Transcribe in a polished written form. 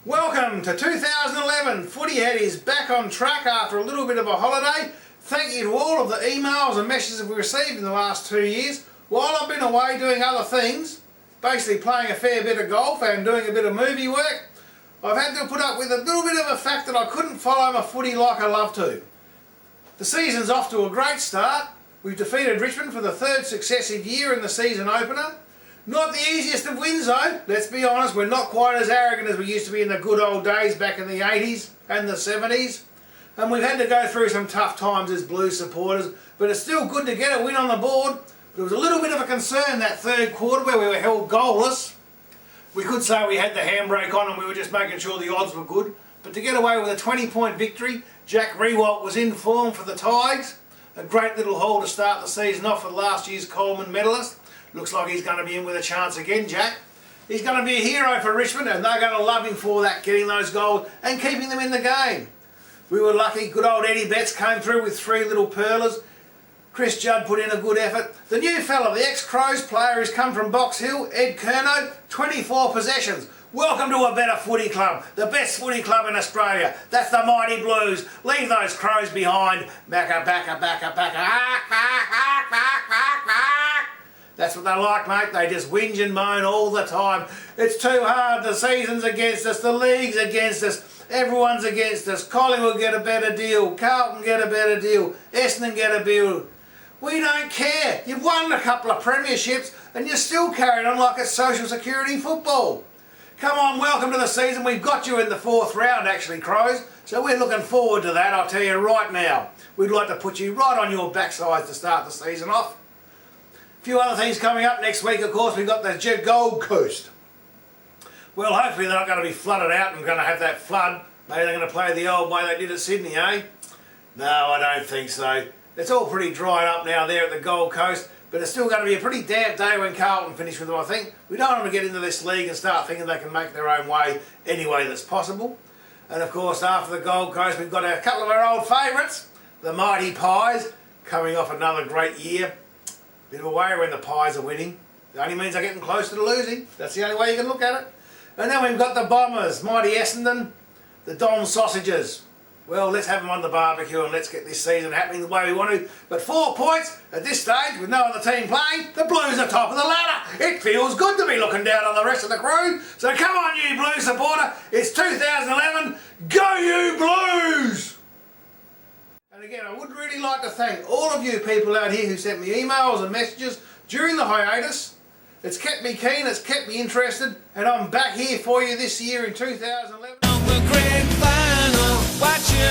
Welcome to 2011. Footyhead is back on track after a little bit of a holiday. Thank you to all of the emails and messages that we received in the last 2 years. While I've been away doing other things, basically playing a fair bit of golf and doing a bit of movie work, I've had to put up with a little bit of a fact that I couldn't follow my footy like I love to. The season's off to a great start. We've defeated Richmond for the third successive year in the season opener. Not the easiest of wins though, let's be honest, we're not quite as arrogant as we used to be in the good old days back in the 80s and the 70s. And we've had to go through some tough times as Blues supporters, but it's still good to get a win on the board. There was a little bit of a concern that third quarter where we were held goalless. We could say we had the handbrake on and we were just making sure the odds were good. But to get away with a 20-point victory, Jack Riewoldt was in form for the Tigers. A great little haul to start the season off for last year's Coleman medalist. Looks like he's going to be in with a chance again, Jack. He's going to be a hero for Richmond and they're going to love him for that, getting those goals and keeping them in the game. We were lucky, good old Eddie Betts came through with 3 little pearlers. Chris Judd put in a good effort. The new fella, the ex-Crows player who's come from Box Hill, Ed Curnow, 24 possessions. Welcome to a better footy club, the best footy club in Australia. That's the mighty Blues. Leave those Crows behind. Backa, backa, backa, backa. That's what they like, mate. They just whinge and moan all the time. It's too hard. The season's against us. The league's against us. Everyone's against us. Collingwood get a better deal. Carlton get a better deal. Essendon get a deal. We don't care. You've won a couple of premierships and you're still carrying on like it's social security football. Come on, welcome to the season. We've got you in the 4th round actually, Crows. So we're looking forward to that, I'll tell you right now. We'd like to put you right on your backside to start the season off. A few other things coming up next week, of course. We've got the Gold Coast. Well, hopefully they're not going to be flooded out and going to have that flood. Maybe they're going to play the old way they did at Sydney, eh? No, I don't think so. It's all pretty dried up now there at the Gold Coast, but it's still going to be a pretty damp day when Carlton finish with them, I think. We don't want them to get into this league and start thinking they can make their own way any way that's possible. And of course, after the Gold Coast, we've got a couple of our old favourites, the Mighty Pies, coming off another great year. Bit of a worry when the Pies are winning. It only means they're getting closer to losing. That's the only way you can look at it. And then we've got the Bombers, mighty Essendon, the Don Sausages. Well, let's have them on the barbecue and let's get this season happening the way we want to. But 4 points at this stage with no other team playing, the Blues are top of the ladder. It feels good to be looking down on the rest of the crew. So come on, you Blues supporter. It's 2011. Go you Blues! And again, I would really like to thank all of you people out here who sent me emails and messages during the hiatus. It's kept me keen, it's kept me interested, and I'm back here for you this year in 2011. On the grand final, watching